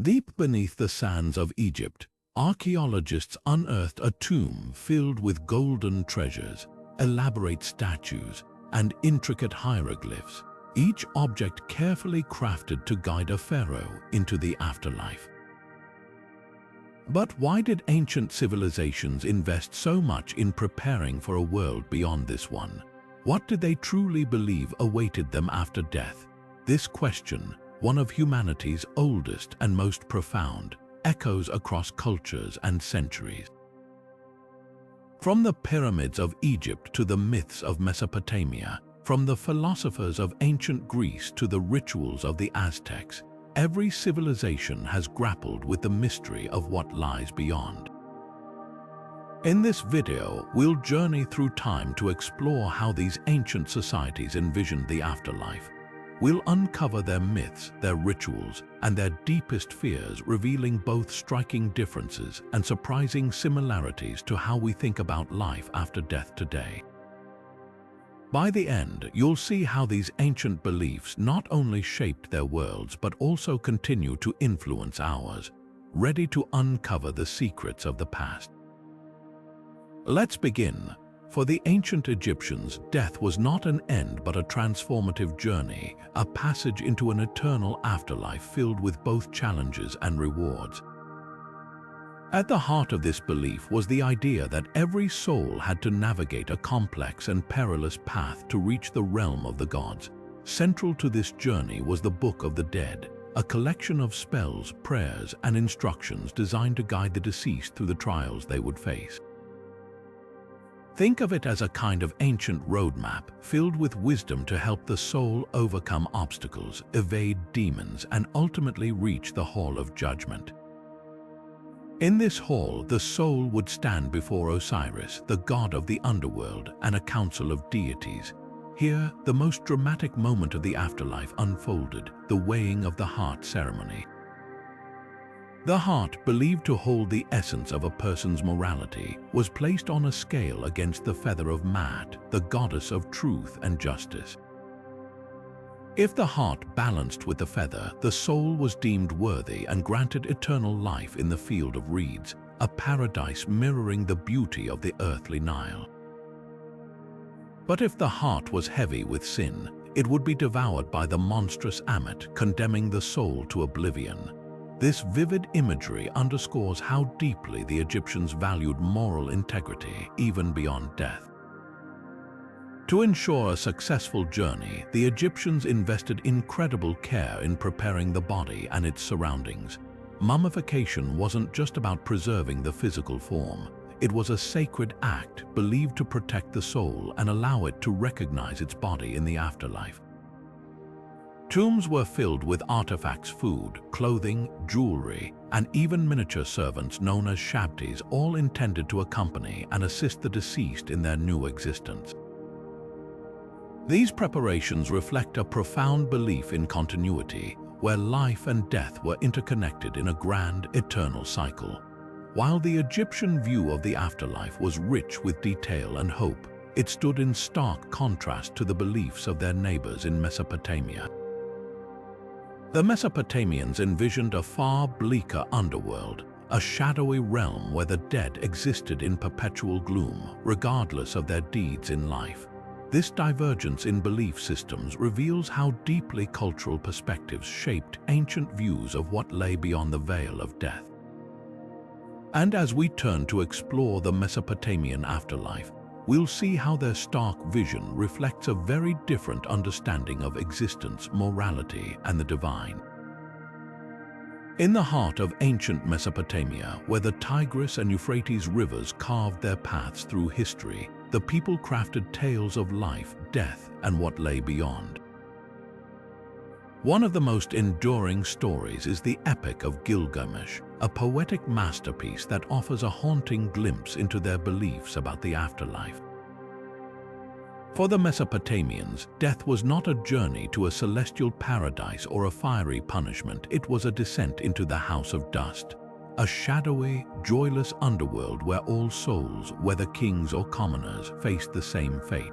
Deep beneath the sands of Egypt, archaeologists unearthed a tomb filled with golden treasures, elaborate statues, and intricate hieroglyphs, each object carefully crafted to guide a pharaoh into the afterlife. But why did ancient civilizations invest so much in preparing for a world beyond this one? What did they truly believe awaited them after death? This question, one of humanity's oldest and most profound, echoes across cultures and centuries. From the pyramids of Egypt to the myths of Mesopotamia, from the philosophers of ancient Greece to the rituals of the Aztecs, every civilization has grappled with the mystery of what lies beyond. In this video, we'll journey through time to explore how these ancient societies envisioned the afterlife. We'll uncover their myths, their rituals, and their deepest fears, revealing both striking differences and surprising similarities to how we think about life after death today. By the end, you'll see how these ancient beliefs not only shaped their worlds but also continue to influence ours, ready to uncover the secrets of the past. Let's begin. For the ancient Egyptians, death was not an end but a transformative journey, a passage into an eternal afterlife filled with both challenges and rewards. At the heart of this belief was the idea that every soul had to navigate a complex and perilous path to reach the realm of the gods. Central to this journey was the Book of the Dead, a collection of spells, prayers, and instructions designed to guide the deceased through the trials they would face. Think of it as a kind of ancient roadmap filled with wisdom to help the soul overcome obstacles, evade demons, and ultimately reach the Hall of Judgment. In this hall, the soul would stand before Osiris, the god of the underworld, and a council of deities. Here, the most dramatic moment of the afterlife unfolded, the weighing of the heart ceremony. The heart, believed to hold the essence of a person's morality, was placed on a scale against the feather of Maat, the goddess of truth and justice. If the heart balanced with the feather, the soul was deemed worthy and granted eternal life in the field of reeds, a paradise mirroring the beauty of the earthly Nile. But if the heart was heavy with sin, it would be devoured by the monstrous Ammit, condemning the soul to oblivion. This vivid imagery underscores how deeply the Egyptians valued moral integrity, even beyond death. To ensure a successful journey, the Egyptians invested incredible care in preparing the body and its surroundings. Mummification wasn't just about preserving the physical form. It was a sacred act believed to protect the soul and allow it to recognize its body in the afterlife. Tombs were filled with artifacts, food, clothing, jewelry, and even miniature servants known as shabtis, all intended to accompany and assist the deceased in their new existence. These preparations reflect a profound belief in continuity, where life and death were interconnected in a grand, eternal cycle. While the Egyptian view of the afterlife was rich with detail and hope, it stood in stark contrast to the beliefs of their neighbors in Mesopotamia. The Mesopotamians envisioned a far bleaker underworld, a shadowy realm where the dead existed in perpetual gloom, regardless of their deeds in life. This divergence in belief systems reveals how deeply cultural perspectives shaped ancient views of what lay beyond the veil of death. And as we turn to explore the Mesopotamian afterlife, we'll see how their stark vision reflects a very different understanding of existence, morality, and the divine. In the heart of ancient Mesopotamia, where the Tigris and Euphrates rivers carved their paths through history, the people crafted tales of life, death, and what lay beyond. One of the most enduring stories is the Epic of Gilgamesh, a poetic masterpiece that offers a haunting glimpse into their beliefs about the afterlife. For the Mesopotamians, death was not a journey to a celestial paradise or a fiery punishment. It was a descent into the House of Dust, a shadowy, joyless underworld where all souls, whether kings or commoners, faced the same fate.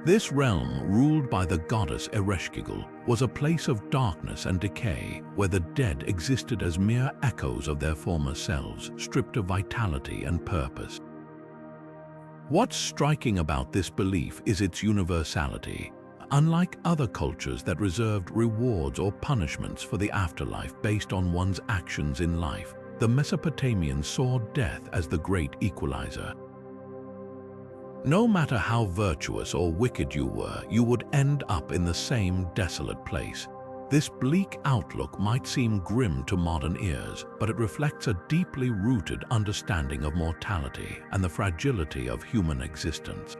This realm, ruled by the goddess Ereshkigal, was a place of darkness and decay where the dead existed as mere echoes of their former selves, stripped of vitality and purpose. What's striking about this belief is its universality. Unlike other cultures that reserved rewards or punishments for the afterlife based on one's actions in life, the Mesopotamians saw death as the great equalizer. No matter how virtuous or wicked you were, you would end up in the same desolate place. This bleak outlook might seem grim to modern ears, but it reflects a deeply rooted understanding of mortality and the fragility of human existence.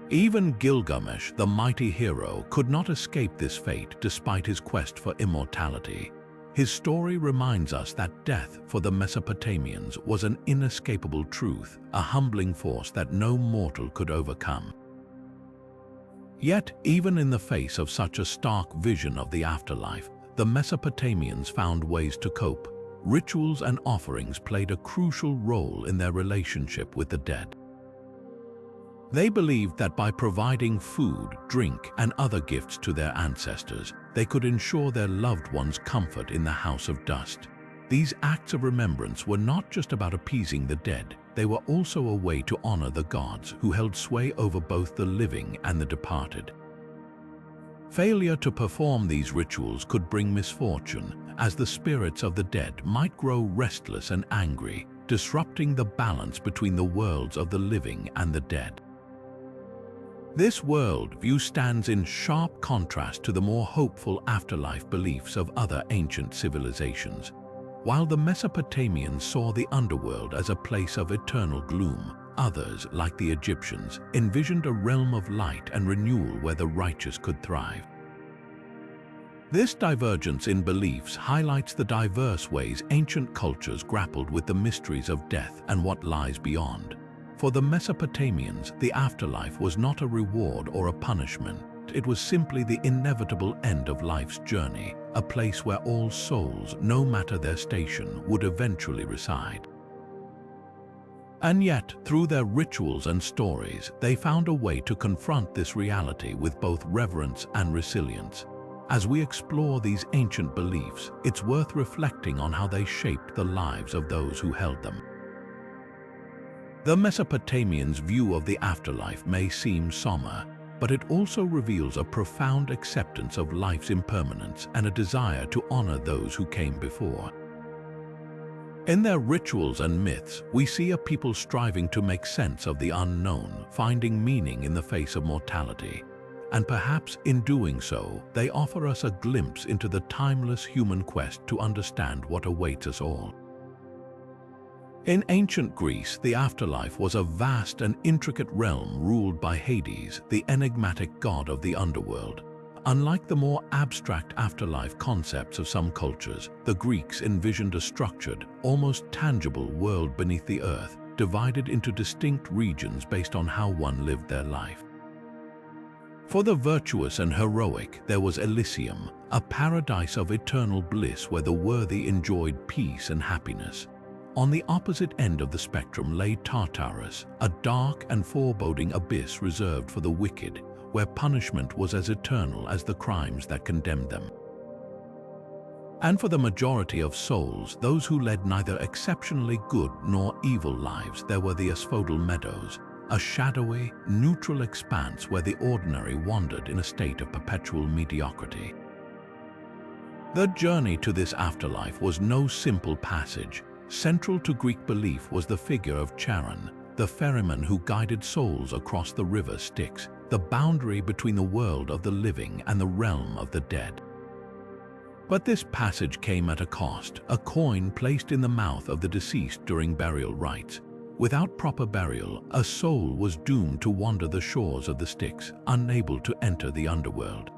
Even Gilgamesh, the mighty hero, could not escape this fate despite his quest for immortality. His story reminds us that death for the Mesopotamians was an inescapable truth, a humbling force that no mortal could overcome. Yet, even in the face of such a stark vision of the afterlife, the Mesopotamians found ways to cope. Rituals and offerings played a crucial role in their relationship with the dead. They believed that by providing food, drink, and other gifts to their ancestors, they could ensure their loved ones' comfort in the house of dust. These acts of remembrance were not just about appeasing the dead, they were also a way to honor the gods who held sway over both the living and the departed. Failure to perform these rituals could bring misfortune, as the spirits of the dead might grow restless and angry, disrupting the balance between the worlds of the living and the dead. This worldview stands in sharp contrast to the more hopeful afterlife beliefs of other ancient civilizations. While the Mesopotamians saw the underworld as a place of eternal gloom, others, like the Egyptians, envisioned a realm of light and renewal where the righteous could thrive. This divergence in beliefs highlights the diverse ways ancient cultures grappled with the mysteries of death and what lies beyond. For the Mesopotamians, the afterlife was not a reward or a punishment. It was simply the inevitable end of life's journey, a place where all souls, no matter their station, would eventually reside. And yet, through their rituals and stories, they found a way to confront this reality with both reverence and resilience. As we explore these ancient beliefs, it's worth reflecting on how they shaped the lives of those who held them. The Mesopotamians' view of the afterlife may seem somber, but it also reveals a profound acceptance of life's impermanence and a desire to honor those who came before. In their rituals and myths, we see a people striving to make sense of the unknown, finding meaning in the face of mortality. And perhaps in doing so, they offer us a glimpse into the timeless human quest to understand what awaits us all. In ancient Greece, the afterlife was a vast and intricate realm ruled by Hades, the enigmatic god of the underworld. Unlike the more abstract afterlife concepts of some cultures, the Greeks envisioned a structured, almost tangible world beneath the earth, divided into distinct regions based on how one lived their life. For the virtuous and heroic, there was Elysium, a paradise of eternal bliss where the worthy enjoyed peace and happiness. On the opposite end of the spectrum lay Tartarus, a dark and foreboding abyss reserved for the wicked, where punishment was as eternal as the crimes that condemned them. And for the majority of souls, those who led neither exceptionally good nor evil lives, there were the asphodel meadows, a shadowy, neutral expanse where the ordinary wandered in a state of perpetual mediocrity. The journey to this afterlife was no simple passage. Central to Greek belief was the figure of Charon, the ferryman who guided souls across the river Styx, the boundary between the world of the living and the realm of the dead. But this passage came at a cost, a coin placed in the mouth of the deceased during burial rites. Without proper burial, a soul was doomed to wander the shores of the Styx, unable to enter the underworld.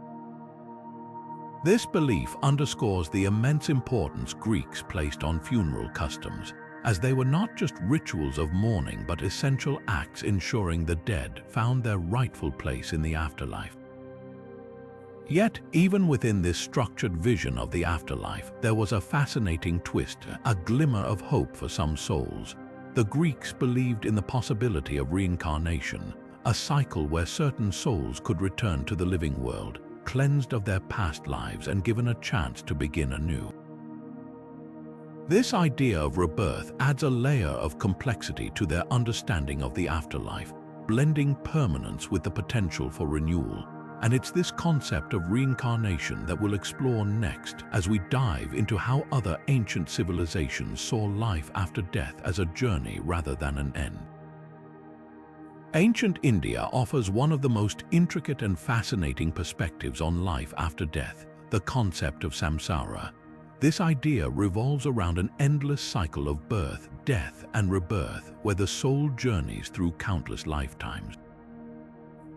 This belief underscores the immense importance Greeks placed on funeral customs, as they were not just rituals of mourning but essential acts ensuring the dead found their rightful place in the afterlife. Yet, even within this structured vision of the afterlife, there was a fascinating twist, a glimmer of hope for some souls. The Greeks believed in the possibility of reincarnation, a cycle where certain souls could return to the living world, cleansed of their past lives and given a chance to begin anew. This idea of rebirth adds a layer of complexity to their understanding of the afterlife, blending permanence with the potential for renewal. And it's this concept of reincarnation that we'll explore next as we dive into how other ancient civilizations saw life after death as a journey rather than an end. Ancient India offers one of the most intricate and fascinating perspectives on life after death, the concept of samsara. This idea revolves around an endless cycle of birth, death, and rebirth, where the soul journeys through countless lifetimes.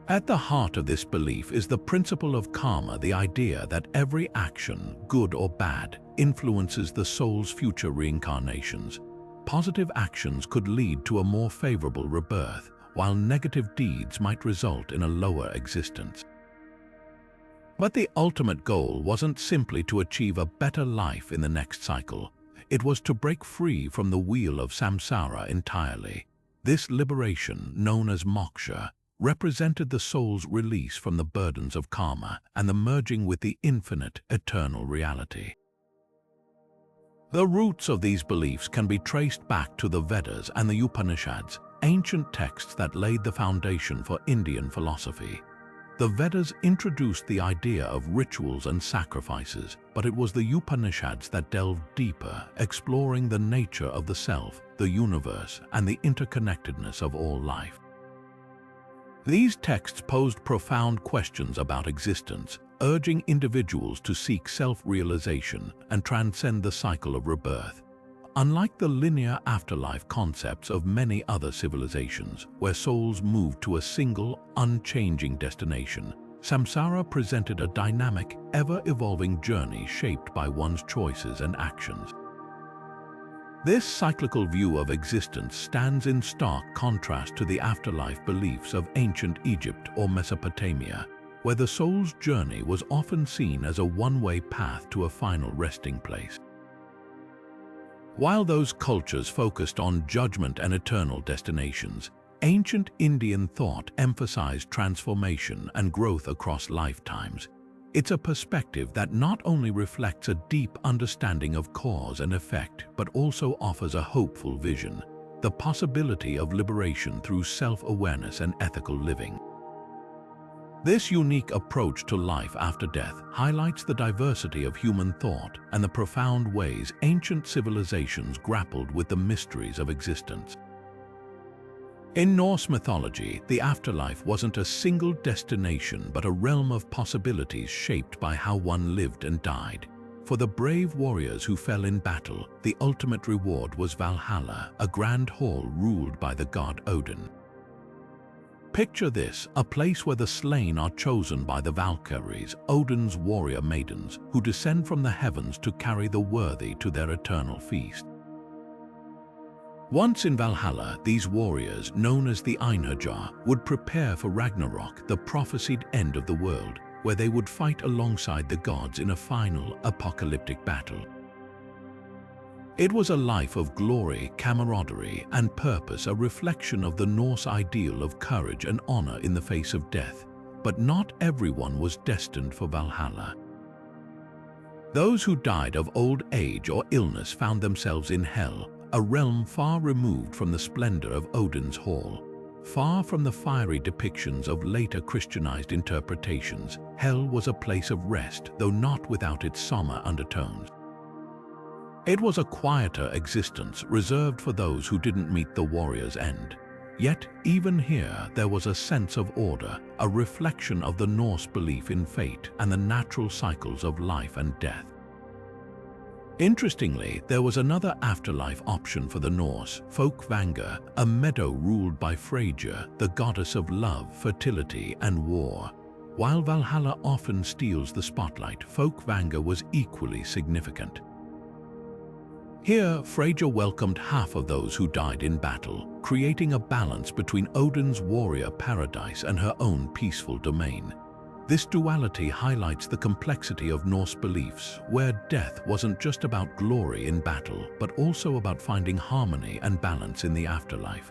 At the heart of this belief is the principle of karma, the idea that every action, good or bad, influences the soul's future reincarnations. Positive actions could lead to a more favorable rebirth, while negative deeds might result in a lower existence. But the ultimate goal wasn't simply to achieve a better life in the next cycle. It was to break free from the wheel of samsara entirely. This liberation, known as moksha, represented the soul's release from the burdens of karma and the merging with the infinite, eternal reality. The roots of these beliefs can be traced back to the Vedas and the Upanishads, ancient texts that laid the foundation for Indian philosophy. The Vedas introduced the idea of rituals and sacrifices, but it was the Upanishads that delved deeper, exploring the nature of the self, the universe, and the interconnectedness of all life. These texts posed profound questions about existence, urging individuals to seek self-realization and transcend the cycle of rebirth. Unlike the linear afterlife concepts of many other civilizations, where souls moved to a single, unchanging destination, samsara presented a dynamic, ever-evolving journey shaped by one's choices and actions. This cyclical view of existence stands in stark contrast to the afterlife beliefs of ancient Egypt or Mesopotamia, where the soul's journey was often seen as a one-way path to a final resting place. While those cultures focused on judgment and eternal destinations, ancient Indian thought emphasized transformation and growth across lifetimes. It's a perspective that not only reflects a deep understanding of cause and effect, but also offers a hopeful vision, the possibility of liberation through self-awareness and ethical living. This unique approach to life after death highlights the diversity of human thought and the profound ways ancient civilizations grappled with the mysteries of existence. In Norse mythology, the afterlife wasn't a single destination but a realm of possibilities shaped by how one lived and died. For the brave warriors who fell in battle, the ultimate reward was Valhalla, a grand hall ruled by the god Odin. Picture this, a place where the slain are chosen by the Valkyries, Odin's warrior maidens, who descend from the heavens to carry the worthy to their eternal feast. Once in Valhalla, these warriors, known as the Einherjar, would prepare for Ragnarok, the prophesied end of the world, where they would fight alongside the gods in a final, apocalyptic battle. It was a life of glory, camaraderie, and purpose, a reflection of the Norse ideal of courage and honor in the face of death. But not everyone was destined for Valhalla. Those who died of old age or illness found themselves in Hell, a realm far removed from the splendor of Odin's hall. Far from the fiery depictions of later Christianized interpretations, Hell was a place of rest, though not without its somber undertones. It was a quieter existence reserved for those who didn't meet the warrior's end. Yet, even here, there was a sense of order, a reflection of the Norse belief in fate and the natural cycles of life and death. Interestingly, there was another afterlife option for the Norse, Folkvanga, a meadow ruled by Freyja, the goddess of love, fertility, and war. While Valhalla often steals the spotlight, Folkvanga was equally significant. Here, Freyja welcomed half of those who died in battle, creating a balance between Odin's warrior paradise and her own peaceful domain. This duality highlights the complexity of Norse beliefs, where death wasn't just about glory in battle, but also about finding harmony and balance in the afterlife.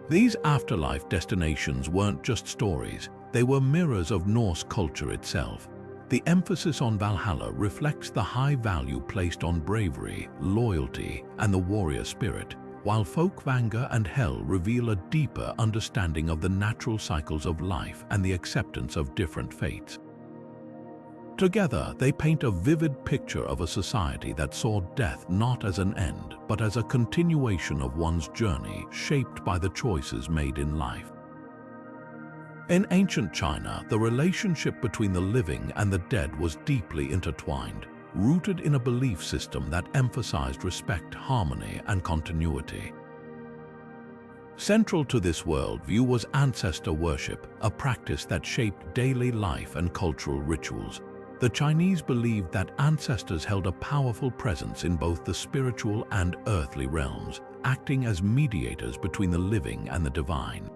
These afterlife destinations weren't just stories, They were mirrors of Norse culture itself. The emphasis on Valhalla reflects the high value placed on bravery, loyalty, and the warrior spirit, while Folkvanga and Hell reveal a deeper understanding of the natural cycles of life and the acceptance of different fates. Together, they paint a vivid picture of a society that saw death not as an end, but as a continuation of one's journey shaped by the choices made in life. In ancient China, the relationship between the living and the dead was deeply intertwined, rooted in a belief system that emphasized respect, harmony, and continuity. Central to this worldview was ancestor worship, a practice that shaped daily life and cultural rituals. The Chinese believed that ancestors held a powerful presence in both the spiritual and earthly realms, acting as mediators between the living and the divine.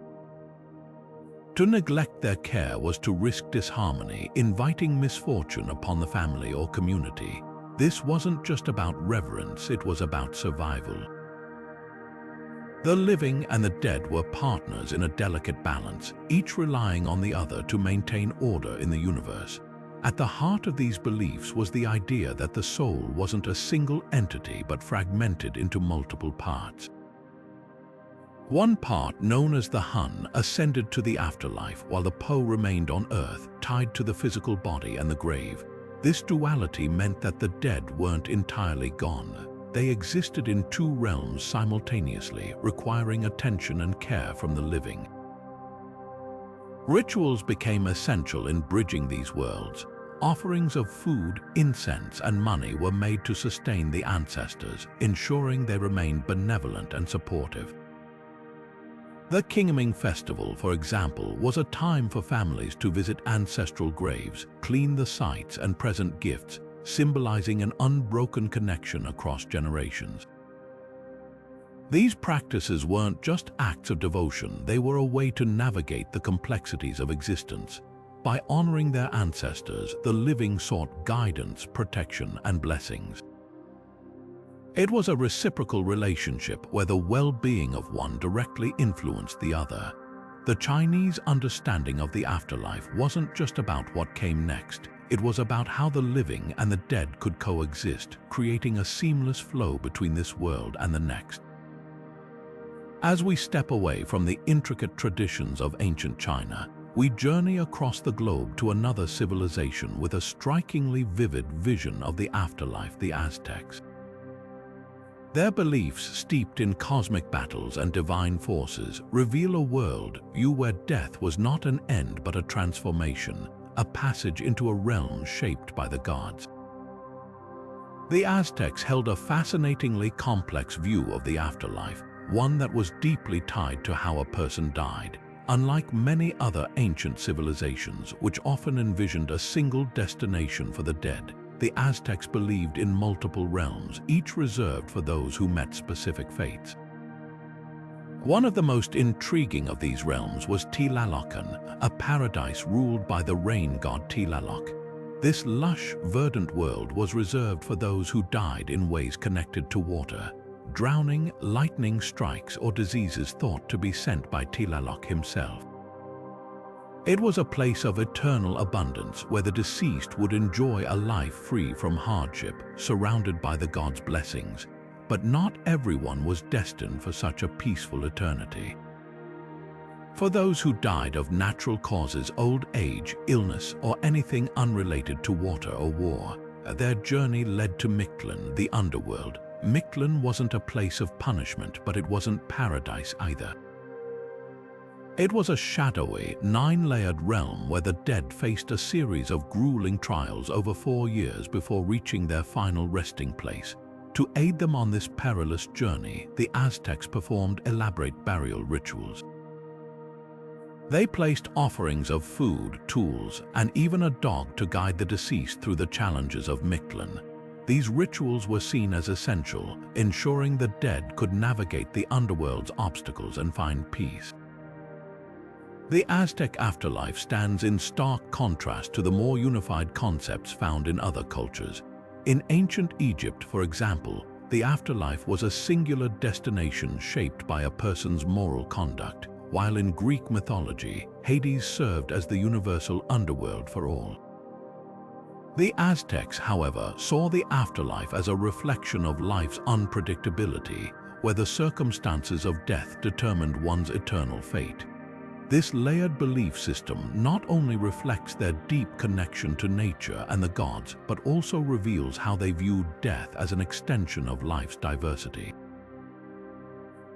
To neglect their care was to risk disharmony, inviting misfortune upon the family or community. This wasn't just about reverence, it was about survival. The living and the dead were partners in a delicate balance, each relying on the other to maintain order in the universe. At the heart of these beliefs was the idea that the soul wasn't a single entity but fragmented into multiple parts. One part, known as the Hun, ascended to the afterlife, while the Po remained on Earth, tied to the physical body and the grave. This duality meant that the dead weren't entirely gone. They existed in two realms simultaneously, requiring attention and care from the living. Rituals became essential in bridging these worlds. Offerings of food, incense, and money were made to sustain the ancestors, ensuring they remained benevolent and supportive. The Qingming festival, for example, was a time for families to visit ancestral graves, clean the sites, and present gifts, symbolizing an unbroken connection across generations. These practices weren't just acts of devotion, they were a way to navigate the complexities of existence. By honoring their ancestors, the living sought guidance, protection, and blessings. It was a reciprocal relationship where the well-being of one directly influenced the other. The Chinese understanding of the afterlife wasn't just about what came next, it was about how the living and the dead could coexist, creating a seamless flow between this world and the next. As we step away from the intricate traditions of ancient China, we journey across the globe to another civilization with a strikingly vivid vision of the afterlife, the Aztecs. Their beliefs, steeped in cosmic battles and divine forces, reveal a world view where death was not an end but a transformation, a passage into a realm shaped by the gods. The Aztecs held a fascinatingly complex view of the afterlife, one that was deeply tied to how a person died. Unlike many other ancient civilizations, which often envisioned a single destination for the dead, the Aztecs believed in multiple realms, each reserved for those who met specific fates. One of the most intriguing of these realms was Tlalocan, a paradise ruled by the rain god Tlaloc. This lush, verdant world was reserved for those who died in ways connected to water. Drowning, lightning strikes, or diseases thought to be sent by Tlaloc himself. It was a place of eternal abundance where the deceased would enjoy a life free from hardship, surrounded by the god's blessings. But not everyone was destined for such a peaceful eternity. For those who died of natural causes, old age, illness, or anything unrelated to water or war, their journey led to Mictlan, the underworld. Mictlan wasn't a place of punishment, but it wasn't paradise either. It was a shadowy, 9-layered realm where the dead faced a series of grueling trials over 4 years before reaching their final resting place. To aid them on this perilous journey, the Aztecs performed elaborate burial rituals. They placed offerings of food, tools, and even a dog to guide the deceased through the challenges of Mictlan. These rituals were seen as essential, ensuring the dead could navigate the underworld's obstacles and find peace. The Aztec afterlife stands in stark contrast to the more unified concepts found in other cultures. In ancient Egypt, for example, the afterlife was a singular destination shaped by a person's moral conduct, while in Greek mythology, Hades served as the universal underworld for all. The Aztecs, however, saw the afterlife as a reflection of life's unpredictability, where the circumstances of death determined one's eternal fate. This layered belief system not only reflects their deep connection to nature and the gods, but also reveals how they viewed death as an extension of life's diversity.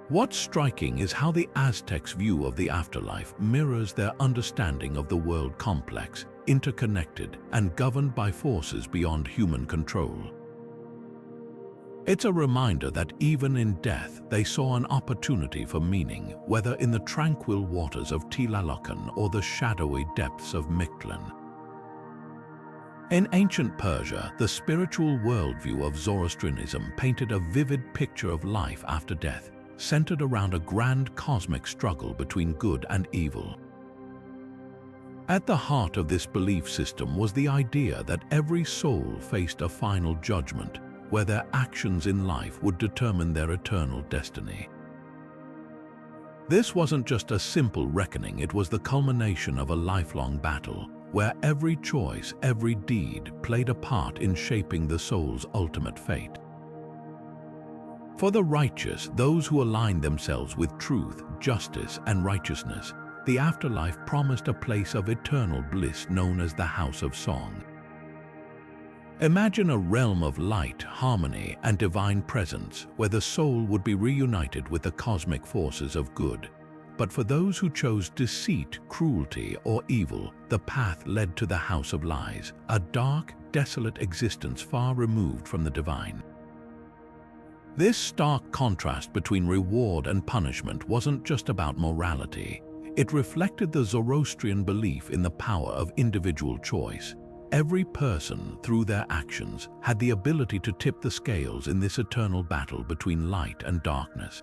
What's striking is how the Aztecs' view of the afterlife mirrors their understanding of the world complex, interconnected, and governed by forces beyond human control. It's a reminder that even in death, they saw an opportunity for meaning, whether in the tranquil waters of Tlalocan or the shadowy depths of Mictlan. In ancient Persia, the spiritual worldview of Zoroastrianism painted a vivid picture of life after death, centered around a grand cosmic struggle between good and evil. At the heart of this belief system was the idea that every soul faced a final judgment, where their actions in life would determine their eternal destiny. This wasn't just a simple reckoning, it was the culmination of a lifelong battle, where every choice, every deed played a part in shaping the soul's ultimate fate. For the righteous, those who aligned themselves with truth, justice, and righteousness, the afterlife promised a place of eternal bliss known as the House of Song. Imagine a realm of light, harmony, and divine presence where the soul would be reunited with the cosmic forces of good. But for those who chose deceit, cruelty, or evil, the path led to the House of Lies, a dark, desolate existence far removed from the divine. This stark contrast between reward and punishment wasn't just about morality. It reflected the Zoroastrian belief in the power of individual choice. Every person, through their actions, had the ability to tip the scales in this eternal battle between light and darkness.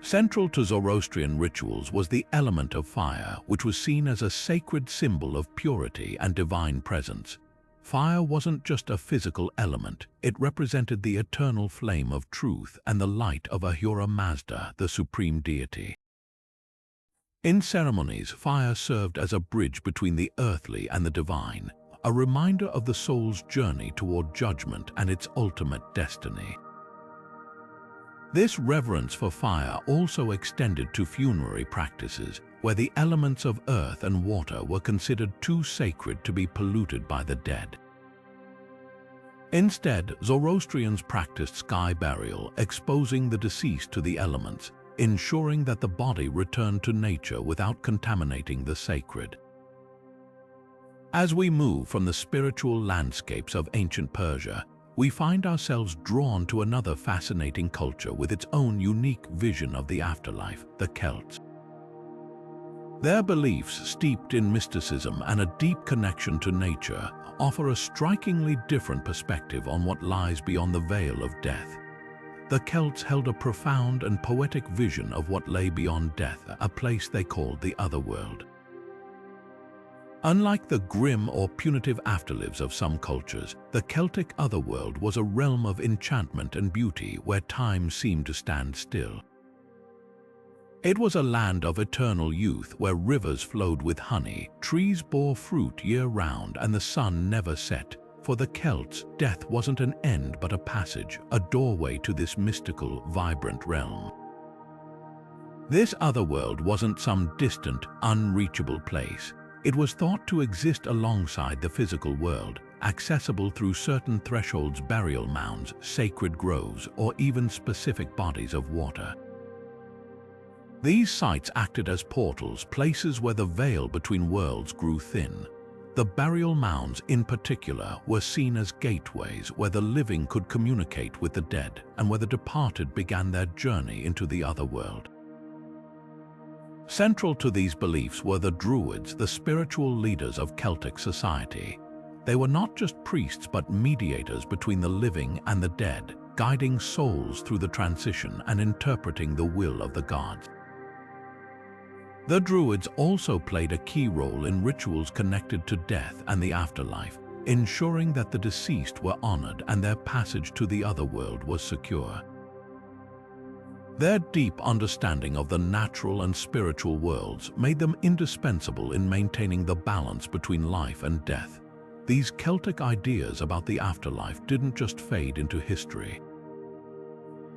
Central to Zoroastrian rituals was the element of fire, which was seen as a sacred symbol of purity and divine presence. Fire wasn't just a physical element, it represented the eternal flame of truth and the light of Ahura Mazda, the supreme deity. In ceremonies, fire served as a bridge between the earthly and the divine, a reminder of the soul's journey toward judgment and its ultimate destiny. This reverence for fire also extended to funerary practices, where the elements of earth and water were considered too sacred to be polluted by the dead. Instead, Zoroastrians practiced sky burial, exposing the deceased to the elements, ensuring that the body returned to nature without contaminating the sacred. As we move from the spiritual landscapes of ancient Persia, we find ourselves drawn to another fascinating culture with its own unique vision of the afterlife, the Celts. Their beliefs, steeped in mysticism and a deep connection to nature, offer a strikingly different perspective on what lies beyond the veil of death. The Celts held a profound and poetic vision of what lay beyond death, a place they called the Otherworld. Unlike the grim or punitive afterlives of some cultures, the Celtic Otherworld was a realm of enchantment and beauty where time seemed to stand still. It was a land of eternal youth where rivers flowed with honey, trees bore fruit year-round, and the sun never set. For the Celts, death wasn't an end but a passage, a doorway to this mystical, vibrant realm. This otherworld wasn't some distant, unreachable place. It was thought to exist alongside the physical world, accessible through certain thresholds, burial mounds, sacred groves, or even specific bodies of water. These sites acted as portals, places where the veil between worlds grew thin. The burial mounds, in particular, were seen as gateways where the living could communicate with the dead and where the departed began their journey into the otherworld. Central to these beliefs were the Druids, the spiritual leaders of Celtic society. They were not just priests but mediators between the living and the dead, guiding souls through the transition and interpreting the will of the gods. The Druids also played a key role in rituals connected to death and the afterlife, ensuring that the deceased were honored and their passage to the otherworld was secure. Their deep understanding of the natural and spiritual worlds made them indispensable in maintaining the balance between life and death. These Celtic ideas about the afterlife didn't just fade into history.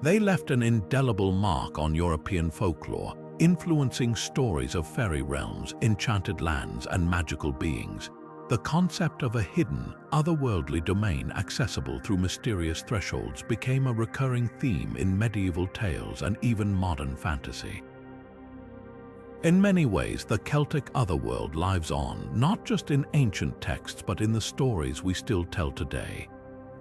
They left an indelible mark on European folklore, influencing stories of fairy realms, enchanted lands, and magical beings. The concept of a hidden, otherworldly domain accessible through mysterious thresholds became a recurring theme in medieval tales and even modern fantasy. In many ways, the Celtic Otherworld lives on, not just in ancient texts but in the stories we still tell today.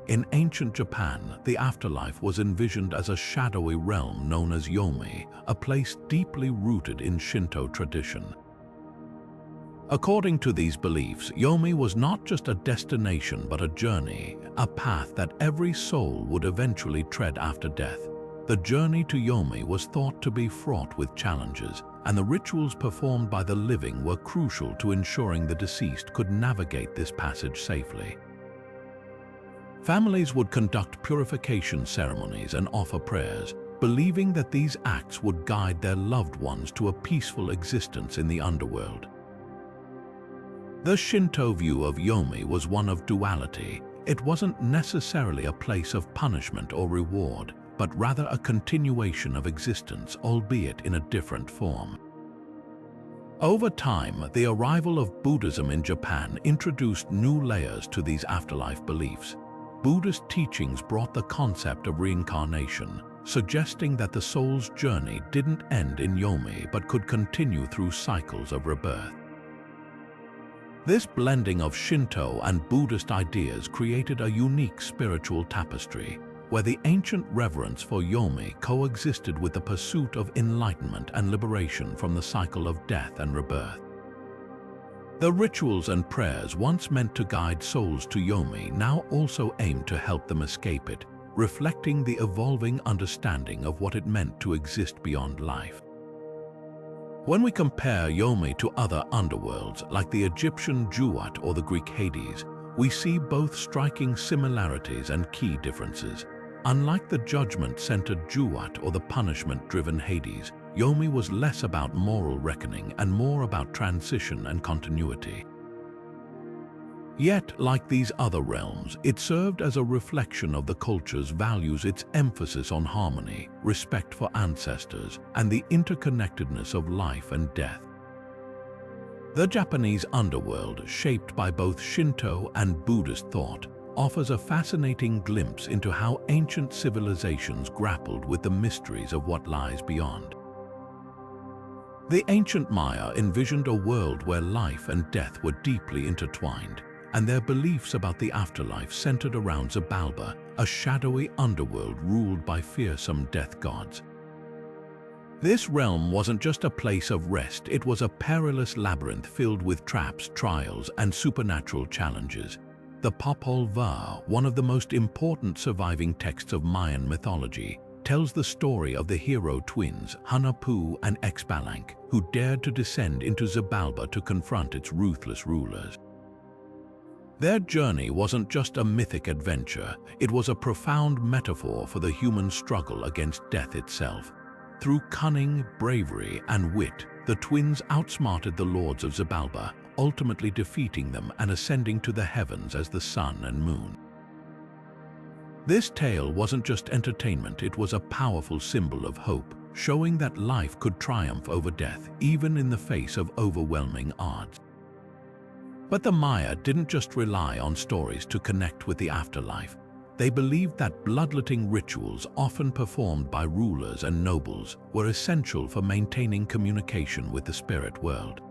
In ancient Japan, the afterlife was envisioned as a shadowy realm known as Yomi, a place deeply rooted in Shinto tradition. According to these beliefs, Yomi was not just a destination but a journey, a path that every soul would eventually tread after death. The journey to Yomi was thought to be fraught with challenges, and the rituals performed by the living were crucial to ensuring the deceased could navigate this passage safely. Families would conduct purification ceremonies and offer prayers, believing that these acts would guide their loved ones to a peaceful existence in the underworld. The Shinto view of Yomi was one of duality. It wasn't necessarily a place of punishment or reward, but rather a continuation of existence, albeit in a different form. Over time, the arrival of Buddhism in Japan introduced new layers to these afterlife beliefs. Buddhist teachings brought the concept of reincarnation, suggesting that the soul's journey didn't end in Yomi but could continue through cycles of rebirth. This blending of Shinto and Buddhist ideas created a unique spiritual tapestry, where the ancient reverence for Yomi coexisted with the pursuit of enlightenment and liberation from the cycle of death and rebirth. The rituals and prayers once meant to guide souls to Yomi now also aim to help them escape it, reflecting the evolving understanding of what it meant to exist beyond life. When we compare Yomi to other underworlds like the Egyptian Duat or the Greek Hades, we see both striking similarities and key differences. Unlike the judgment-centered Duat or the punishment-driven Hades, Yomi was less about moral reckoning and more about transition and continuity. Yet, like these other realms, it served as a reflection of the culture's values, its emphasis on harmony, respect for ancestors, and the interconnectedness of life and death. The Japanese underworld, shaped by both Shinto and Buddhist thought, offers a fascinating glimpse into how ancient civilizations grappled with the mysteries of what lies beyond. The ancient Maya envisioned a world where life and death were deeply intertwined, and their beliefs about the afterlife centered around Zabalba, a shadowy underworld ruled by fearsome death gods. This realm wasn't just a place of rest, it was a perilous labyrinth filled with traps, trials, and supernatural challenges. The Popol Vuh, one of the most important surviving texts of Mayan mythology, tells the story of the hero twins, Hunahpu and Xbalanque, who dared to descend into Zabalba to confront its ruthless rulers. Their journey wasn't just a mythic adventure, it was a profound metaphor for the human struggle against death itself. Through cunning, bravery, and wit, the twins outsmarted the lords of Zabalba, ultimately defeating them and ascending to the heavens as the sun and moon. This tale wasn't just entertainment, it was a powerful symbol of hope, showing that life could triumph over death, even in the face of overwhelming odds. But the Maya didn't just rely on stories to connect with the afterlife. They believed that bloodletting rituals, often performed by rulers and nobles, were essential for maintaining communication with the spirit world.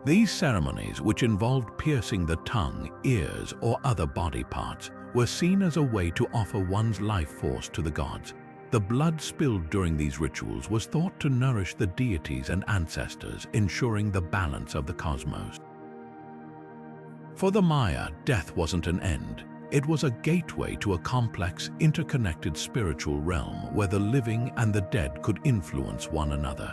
These ceremonies, which involved piercing the tongue, ears, or other body parts, were seen as a way to offer one's life force to the gods. The blood spilled during these rituals was thought to nourish the deities and ancestors, ensuring the balance of the cosmos. For the Maya, death wasn't an end. It was a gateway to a complex, interconnected spiritual realm where the living and the dead could influence one another.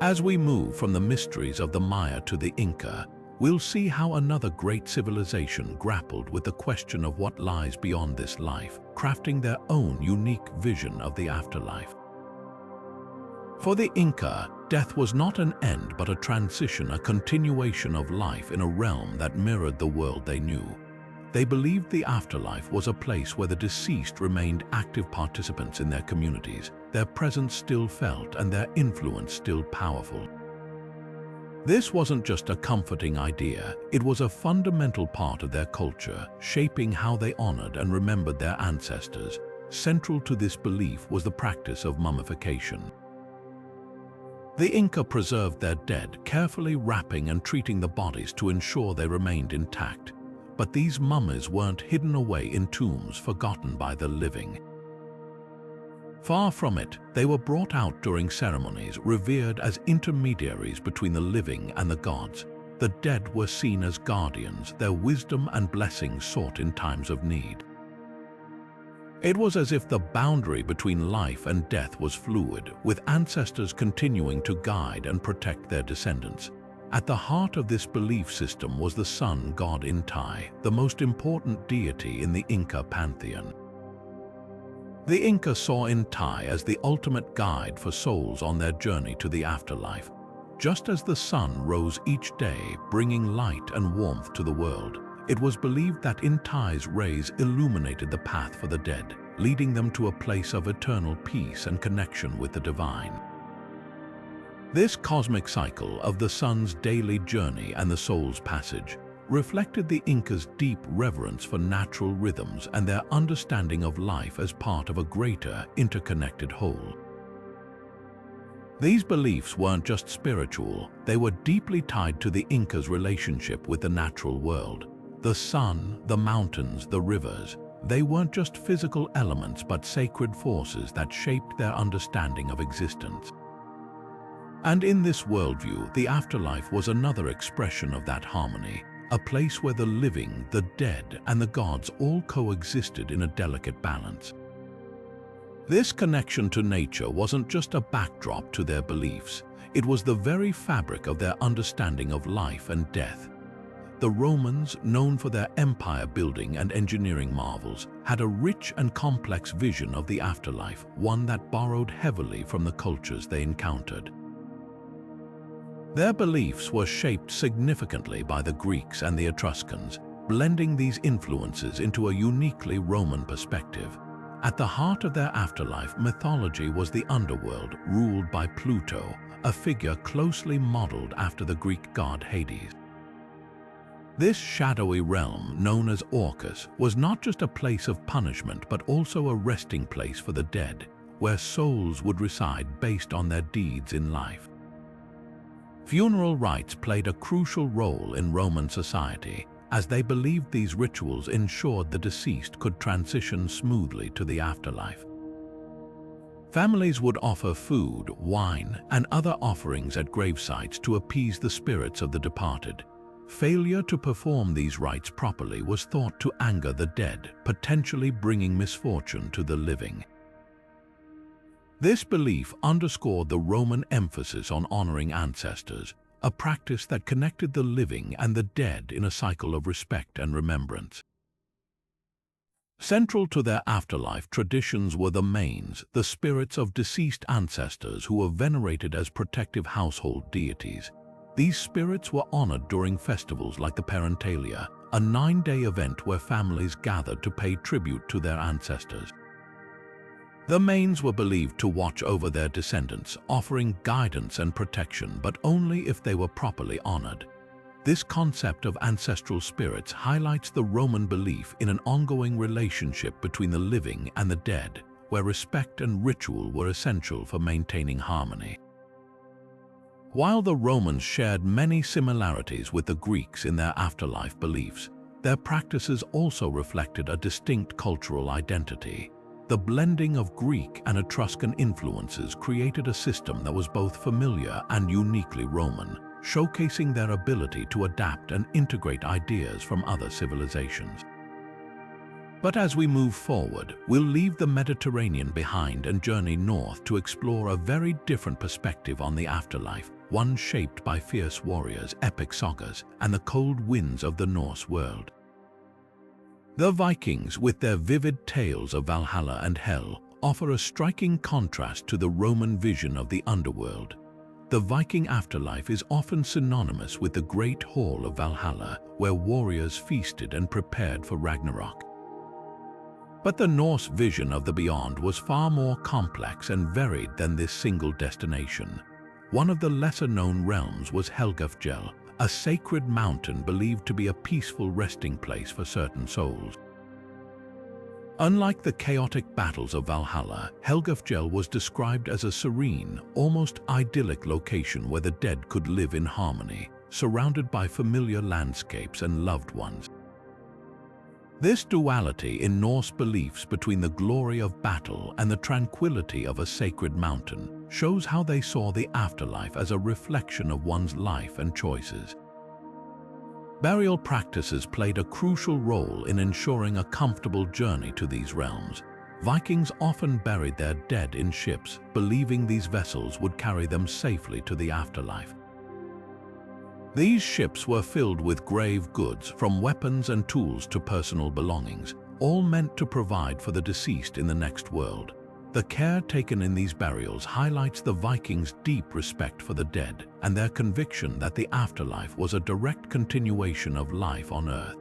As we move from the mysteries of the Maya to the Inca, we'll see how another great civilization grappled with the question of what lies beyond this life, crafting their own unique vision of the afterlife. For the Inca, death was not an end but a transition, a continuation of life in a realm that mirrored the world they knew. They believed the afterlife was a place where the deceased remained active participants in their communities, their presence still felt and their influence still powerful. This wasn't just a comforting idea, it was a fundamental part of their culture, shaping how they honored and remembered their ancestors. Central to this belief was the practice of mummification. The Inca preserved their dead, carefully wrapping and treating the bodies to ensure they remained intact. But these mummies weren't hidden away in tombs forgotten by the living. Far from it, they were brought out during ceremonies, revered as intermediaries between the living and the gods. The dead were seen as guardians, their wisdom and blessings sought in times of need. It was as if the boundary between life and death was fluid, with ancestors continuing to guide and protect their descendants. At the heart of this belief system was the sun god Inti, the most important deity in the Inca pantheon. The Inca saw Inti as the ultimate guide for souls on their journey to the afterlife. Just as the sun rose each day, bringing light and warmth to the world, it was believed that Inti's rays illuminated the path for the dead, leading them to a place of eternal peace and connection with the divine. This cosmic cycle of the sun's daily journey and the soul's passage reflected the Incas' deep reverence for natural rhythms and their understanding of life as part of a greater, interconnected whole. These beliefs weren't just spiritual, they were deeply tied to the Incas' relationship with the natural world. The sun, the mountains, the rivers, they weren't just physical elements but sacred forces that shaped their understanding of existence. And in this worldview, the afterlife was another expression of that harmony, a place where the living, the dead, and the gods all coexisted in a delicate balance. This connection to nature wasn't just a backdrop to their beliefs, it was the very fabric of their understanding of life and death. The Romans, known for their empire building and engineering marvels, had a rich and complex vision of the afterlife, one that borrowed heavily from the cultures they encountered. Their beliefs were shaped significantly by the Greeks and the Etruscans, blending these influences into a uniquely Roman perspective. At the heart of their afterlife mythology was the Underworld, ruled by Pluto, a figure closely modeled after the Greek god Hades. This shadowy realm, known as Orcus, was not just a place of punishment but also a resting place for the dead, where souls would reside based on their deeds in life. Funeral rites played a crucial role in Roman society, as they believed these rituals ensured the deceased could transition smoothly to the afterlife. Families would offer food, wine, and other offerings at gravesites to appease the spirits of the departed. Failure to perform these rites properly was thought to anger the dead, potentially bringing misfortune to the living. This belief underscored the Roman emphasis on honoring ancestors, a practice that connected the living and the dead in a cycle of respect and remembrance. Central to their afterlife traditions were the manes, the spirits of deceased ancestors who were venerated as protective household deities. These spirits were honored during festivals like the Parentalia, a 9-day event where families gathered to pay tribute to their ancestors. The manes were believed to watch over their descendants, offering guidance and protection, but only if they were properly honored. This concept of ancestral spirits highlights the Roman belief in an ongoing relationship between the living and the dead, where respect and ritual were essential for maintaining harmony. While the Romans shared many similarities with the Greeks in their afterlife beliefs, their practices also reflected a distinct cultural identity. The blending of Greek and Etruscan influences created a system that was both familiar and uniquely Roman, showcasing their ability to adapt and integrate ideas from other civilizations. But as we move forward, we'll leave the Mediterranean behind and journey north to explore a very different perspective on the afterlife, one shaped by fierce warriors, epic sagas, and the cold winds of the Norse world. The Vikings, with their vivid tales of Valhalla and Hell, offer a striking contrast to the Roman vision of the underworld. The Viking afterlife is often synonymous with the Great Hall of Valhalla, where warriors feasted and prepared for Ragnarok. But the Norse vision of the beyond was far more complex and varied than this single destination. One of the lesser-known realms was Helgafjell, a sacred mountain believed to be a peaceful resting place for certain souls. Unlike the chaotic battles of Valhalla, Helgafjell was described as a serene, almost idyllic location where the dead could live in harmony, surrounded by familiar landscapes and loved ones. This duality in Norse beliefs between the glory of battle and the tranquility of a sacred mountain shows how they saw the afterlife as a reflection of one's life and choices. Burial practices played a crucial role in ensuring a comfortable journey to these realms. Vikings often buried their dead in ships, believing these vessels would carry them safely to the afterlife. These ships were filled with grave goods, from weapons and tools to personal belongings, all meant to provide for the deceased in the next world. The care taken in these burials highlights the Vikings' deep respect for the dead and their conviction that the afterlife was a direct continuation of life on Earth.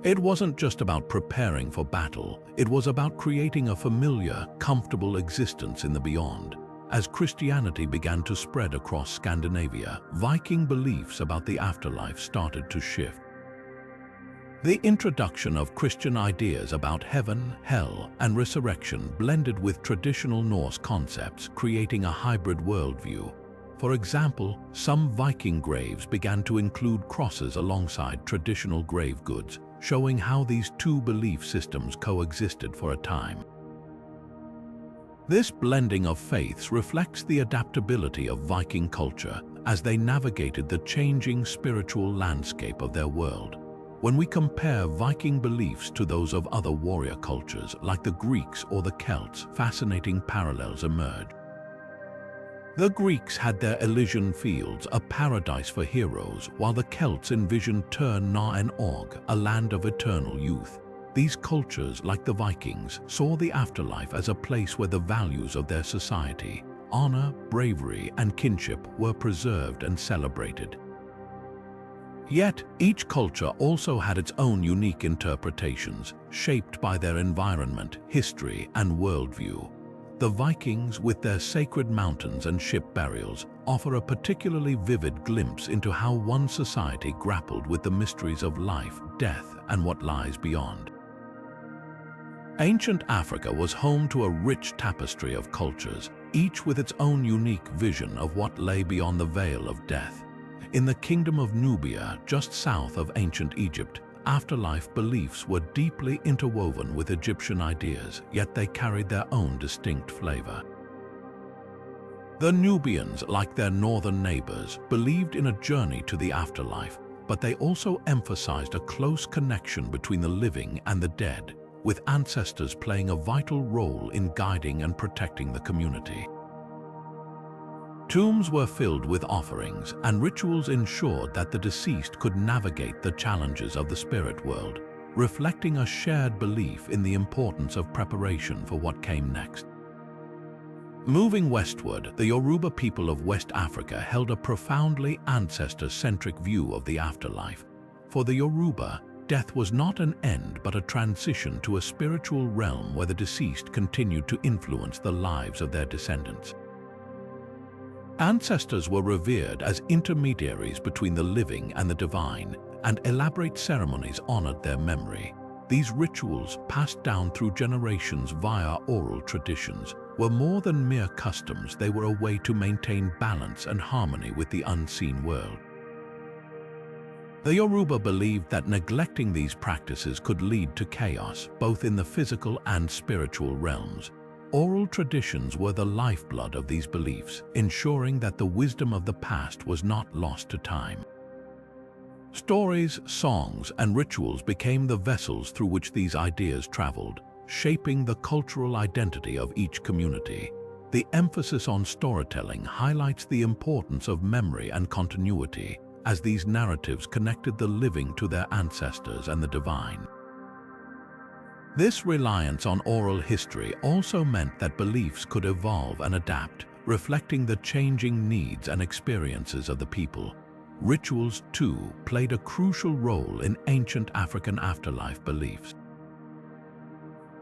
It wasn't just about preparing for battle, it was about creating a familiar, comfortable existence in the beyond. As Christianity began to spread across Scandinavia, Viking beliefs about the afterlife started to shift. The introduction of Christian ideas about heaven, hell, and resurrection blended with traditional Norse concepts, creating a hybrid worldview. For example, some Viking graves began to include crosses alongside traditional grave goods, showing how these two belief systems coexisted for a time. This blending of faiths reflects the adaptability of Viking culture as they navigated the changing spiritual landscape of their world. When we compare Viking beliefs to those of other warrior cultures like the Greeks or the Celts, fascinating parallels emerge. The Greeks had their Elysian fields, a paradise for heroes, while the Celts envisioned Tyr na and Og, a land of eternal youth. These cultures, like the Vikings, saw the afterlife as a place where the values of their society, honor, bravery, and kinship were preserved and celebrated. Yet, each culture also had its own unique interpretations, shaped by their environment, history, and worldview. The Vikings, with their sacred mountains and ship burials, offer a particularly vivid glimpse into how one society grappled with the mysteries of life, death, and what lies beyond. Ancient Africa was home to a rich tapestry of cultures, each with its own unique vision of what lay beyond the veil of death. In the Kingdom of Nubia, just south of ancient Egypt, afterlife beliefs were deeply interwoven with Egyptian ideas, yet they carried their own distinct flavor. The Nubians, like their northern neighbors, believed in a journey to the afterlife, but they also emphasized a close connection between the living and the dead, with ancestors playing a vital role in guiding and protecting the community. Tombs were filled with offerings, and rituals ensured that the deceased could navigate the challenges of the spirit world, reflecting a shared belief in the importance of preparation for what came next. Moving westward, the Yoruba people of West Africa held a profoundly ancestor-centric view of the afterlife. For the Yoruba, death was not an end but a transition to a spiritual realm where the deceased continued to influence the lives of their descendants. Ancestors were revered as intermediaries between the living and the divine, and elaborate ceremonies honored their memory. These rituals, passed down through generations via oral traditions, were more than mere customs. They were a way to maintain balance and harmony with the unseen world. The Yoruba believed that neglecting these practices could lead to chaos, both in the physical and spiritual realms. Oral traditions were the lifeblood of these beliefs, ensuring that the wisdom of the past was not lost to time. Stories, songs, and rituals became the vessels through which these ideas traveled, shaping the cultural identity of each community. The emphasis on storytelling highlights the importance of memory and continuity, as these narratives connected the living to their ancestors and the divine. This reliance on oral history also meant that beliefs could evolve and adapt, reflecting the changing needs and experiences of the people. Rituals, too, played a crucial role in ancient African afterlife beliefs.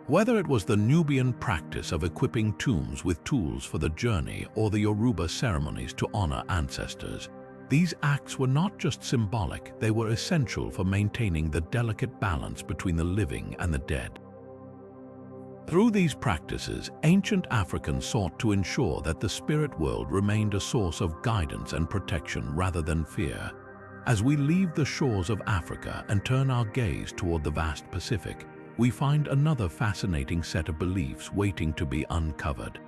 Whether it was the Nubian practice of equipping tombs with tools for the journey or the Yoruba ceremonies to honor ancestors, these acts were not just symbolic, they were essential for maintaining the delicate balance between the living and the dead. Through these practices, ancient Africans sought to ensure that the spirit world remained a source of guidance and protection rather than fear. As we leave the shores of Africa and turn our gaze toward the vast Pacific, we find another fascinating set of beliefs waiting to be uncovered.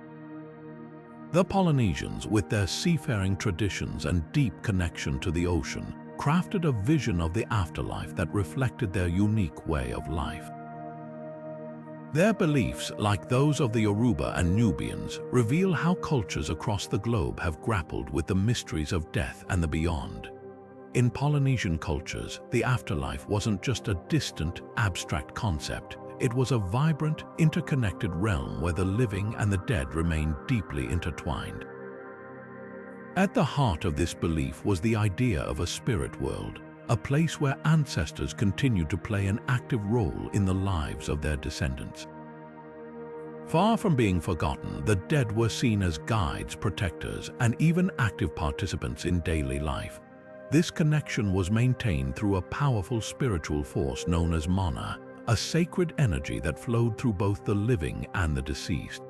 The Polynesians, with their seafaring traditions and deep connection to the ocean, crafted a vision of the afterlife that reflected their unique way of life. Their beliefs, like those of the Yoruba and Nubians, reveal how cultures across the globe have grappled with the mysteries of death and the beyond. In Polynesian cultures, the afterlife wasn't just a distant, abstract concept. It was a vibrant, interconnected realm where the living and the dead remained deeply intertwined. At the heart of this belief was the idea of a spirit world, a place where ancestors continued to play an active role in the lives of their descendants. Far from being forgotten, the dead were seen as guides, protectors, and even active participants in daily life. This connection was maintained through a powerful spiritual force known as mana, a sacred energy that flowed through both the living and the deceased.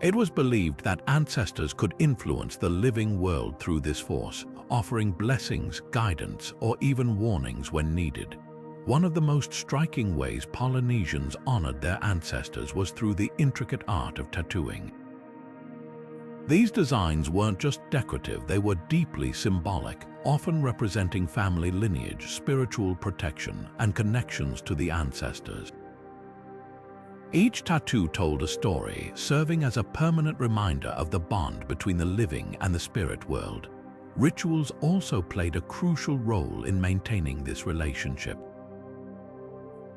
It was believed that ancestors could influence the living world through this force, offering blessings, guidance, or even warnings when needed. One of the most striking ways Polynesians honored their ancestors was through the intricate art of tattooing. These designs weren't just decorative, they were deeply symbolic, often representing family lineage, spiritual protection, and connections to the ancestors. Each tattoo told a story, serving as a permanent reminder of the bond between the living and the spirit world. Rituals also played a crucial role in maintaining this relationship.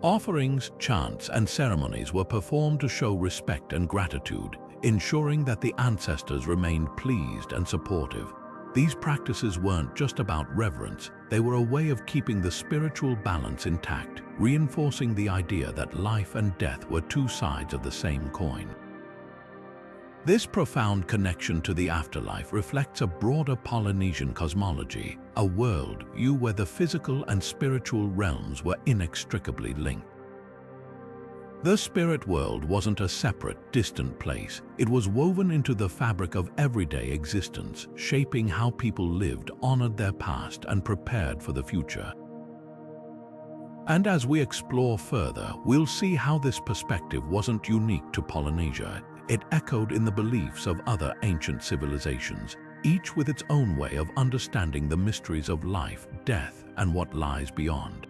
Offerings, chants, and ceremonies were performed to show respect and gratitude, ensuring that the ancestors remained pleased and supportive. These practices weren't just about reverence, they were a way of keeping the spiritual balance intact, reinforcing the idea that life and death were two sides of the same coin. This profound connection to the afterlife reflects a broader Polynesian cosmology, a worldview where the physical and spiritual realms were inextricably linked. The spirit world wasn't a separate, distant place. It was woven into the fabric of everyday existence, shaping how people lived, honored their past, and prepared for the future. And as we explore further, we'll see how this perspective wasn't unique to Polynesia. It echoed in the beliefs of other ancient civilizations, each with its own way of understanding the mysteries of life, death, and what lies beyond.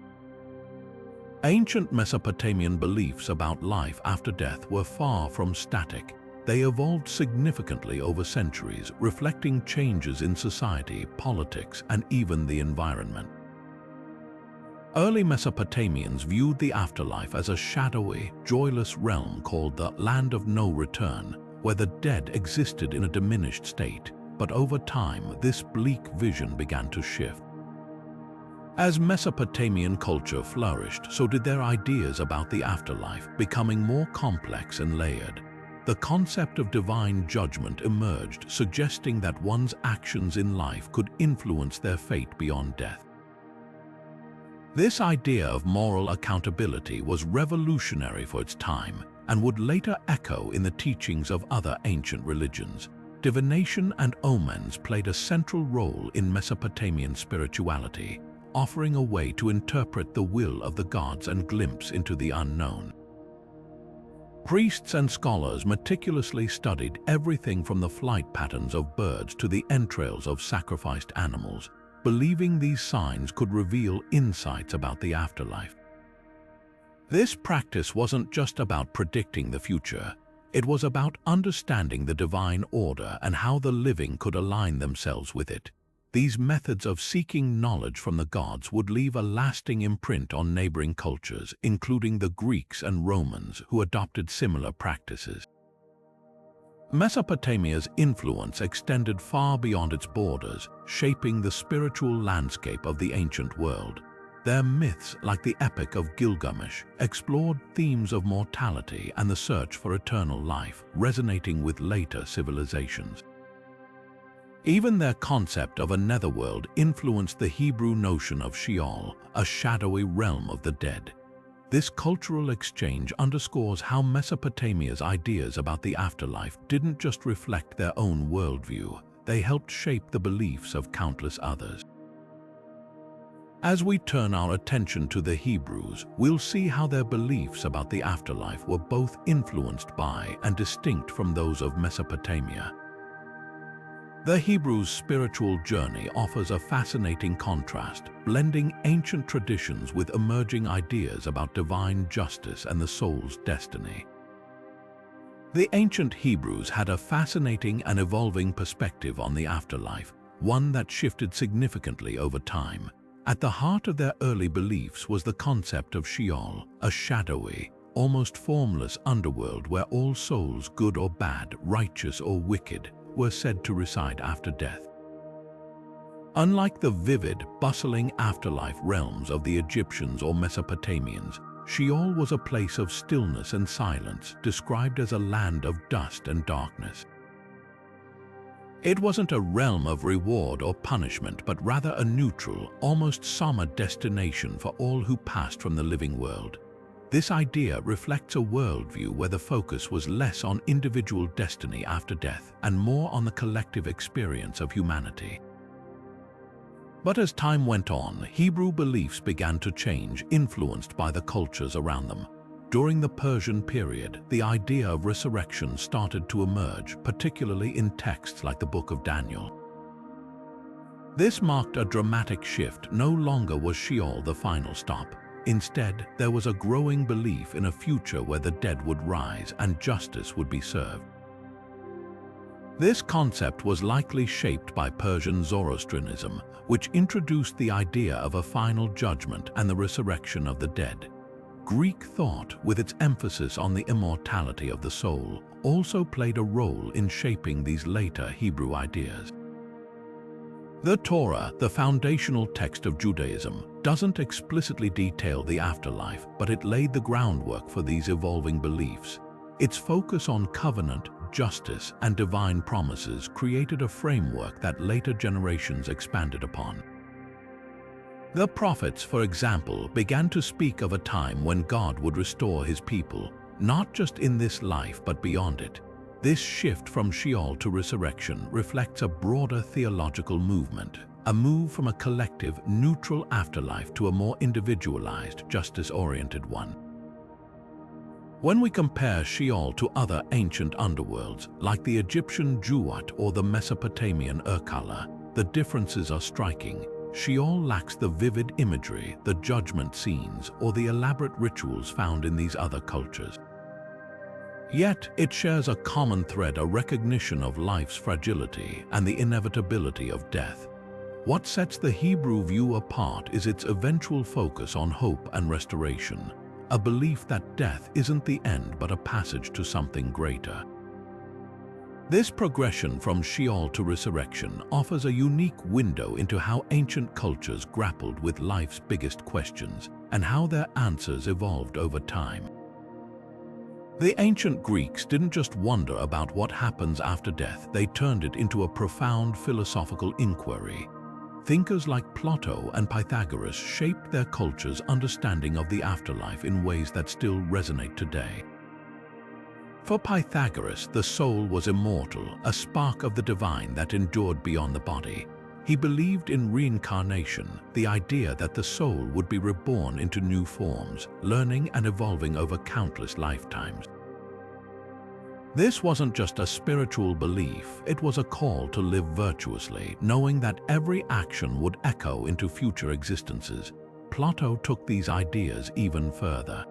Ancient Mesopotamian beliefs about life after death were far from static. They evolved significantly over centuries, reflecting changes in society, politics, and even the environment. Early Mesopotamians viewed the afterlife as a shadowy, joyless realm called the Land of No Return, where the dead existed in a diminished state. But over time, this bleak vision began to shift. As Mesopotamian culture flourished, so did their ideas about the afterlife, becoming more complex and layered. The concept of divine judgment emerged, suggesting that one's actions in life could influence their fate beyond death. This idea of moral accountability was revolutionary for its time and would later echo in the teachings of other ancient religions. Divination and omens played a central role in Mesopotamian spirituality, offering a way to interpret the will of the gods and glimpse into the unknown. Priests and scholars meticulously studied everything from the flight patterns of birds to the entrails of sacrificed animals, believing these signs could reveal insights about the afterlife. This practice wasn't just about predicting the future. It was about understanding the divine order and how the living could align themselves with it. These methods of seeking knowledge from the gods would leave a lasting imprint on neighboring cultures, including the Greeks and Romans, who adopted similar practices. Mesopotamia's influence extended far beyond its borders, shaping the spiritual landscape of the ancient world. Their myths, like the Epic of Gilgamesh, explored themes of mortality and the search for eternal life, resonating with later civilizations. Even their concept of a netherworld influenced the Hebrew notion of Sheol, a shadowy realm of the dead. This cultural exchange underscores how Mesopotamia's ideas about the afterlife didn't just reflect their own worldview, they helped shape the beliefs of countless others. As we turn our attention to the Hebrews, we'll see how their beliefs about the afterlife were both influenced by and distinct from those of Mesopotamia. The Hebrews' spiritual journey offers a fascinating contrast, blending ancient traditions with emerging ideas about divine justice and the soul's destiny. The ancient Hebrews had a fascinating and evolving perspective on the afterlife, one that shifted significantly over time. At the heart of their early beliefs was the concept of Sheol, a shadowy, almost formless underworld where all souls, good or bad, righteous or wicked, were said to reside after death. Unlike the vivid, bustling afterlife realms of the Egyptians or Mesopotamians, Sheol was a place of stillness and silence, described as a land of dust and darkness. It wasn't a realm of reward or punishment, but rather a neutral, almost somber destination for all who passed from the living world. This idea reflects a worldview where the focus was less on individual destiny after death and more on the collective experience of humanity. But as time went on, Hebrew beliefs began to change, influenced by the cultures around them. During the Persian period, the idea of resurrection started to emerge, particularly in texts like the Book of Daniel. This marked a dramatic shift. No longer was Sheol the final stop. Instead, there was a growing belief in a future where the dead would rise and justice would be served. This concept was likely shaped by Persian Zoroastrianism, which introduced the idea of a final judgment and the resurrection of the dead. Greek thought, with its emphasis on the immortality of the soul, also played a role in shaping these later Hebrew ideas. The Torah, the foundational text of Judaism, doesn't explicitly detail the afterlife, but it laid the groundwork for these evolving beliefs. Its focus on covenant, justice, and divine promises created a framework that later generations expanded upon. The prophets, for example, began to speak of a time when God would restore his people, not just in this life but beyond it. This shift from Sheol to resurrection reflects a broader theological movement, a move from a collective, neutral afterlife to a more individualized, justice-oriented one. When we compare Sheol to other ancient underworlds, like the Egyptian Duat or the Mesopotamian Urkala, the differences are striking. Sheol lacks the vivid imagery, the judgment scenes, or the elaborate rituals found in these other cultures. Yet, it shares a common thread, a recognition of life's fragility and the inevitability of death. What sets the Hebrew view apart is its eventual focus on hope and restoration, a belief that death isn't the end but a passage to something greater. This progression from Sheol to resurrection offers a unique window into how ancient cultures grappled with life's biggest questions and how their answers evolved over time. The ancient Greeks didn't just wonder about what happens after death, they turned it into a profound philosophical inquiry. Thinkers like Plato and Pythagoras shaped their culture's understanding of the afterlife in ways that still resonate today. For Pythagoras, the soul was immortal, a spark of the divine that endured beyond the body. He believed in reincarnation, the idea that the soul would be reborn into new forms, learning and evolving over countless lifetimes. This wasn't just a spiritual belief, it was a call to live virtuously, knowing that every action would echo into future existences. Plato took these ideas even further.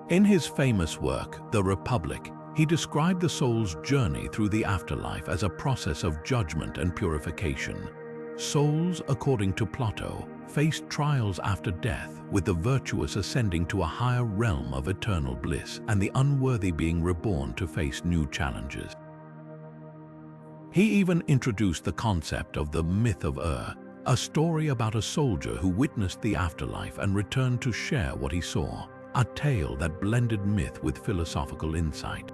In his famous work, The Republic, He described the soul's journey through the afterlife as a process of judgment and purification. Souls, according to Plato, faced trials after death, with the virtuous ascending to a higher realm of eternal bliss and the unworthy being reborn to face new challenges. He even introduced the concept of the myth of a story about a soldier who witnessed the afterlife and returned to share what he saw, a tale that blended myth with philosophical insight.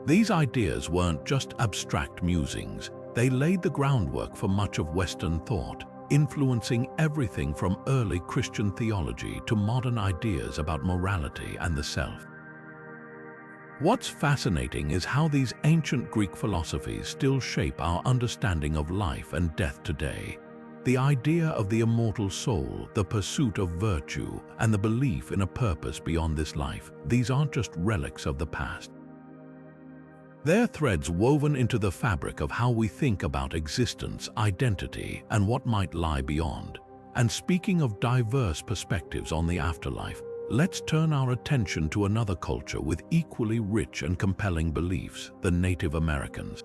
These ideas weren't just abstract musings, they laid the groundwork for much of Western thought, influencing everything from early Christian theology to modern ideas about morality and the self. What's fascinating is how these ancient Greek philosophies still shape our understanding of life and death today. The idea of the immortal soul, the pursuit of virtue, and the belief in a purpose beyond this life, these aren't just relics of the past. They're threads woven into the fabric of how we think about existence, identity, and what might lie beyond. And speaking of diverse perspectives on the afterlife, let's turn our attention to another culture with equally rich and compelling beliefs, the Native Americans.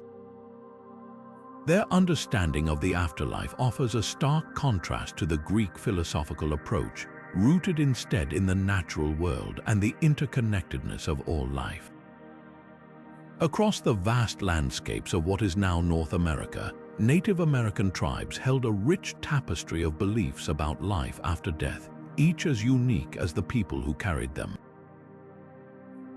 Their understanding of the afterlife offers a stark contrast to the Greek philosophical approach, rooted instead in the natural world and the interconnectedness of all life. Across the vast landscapes of what is now North America, Native American tribes held a rich tapestry of beliefs about life after death, each as unique as the people who carried them.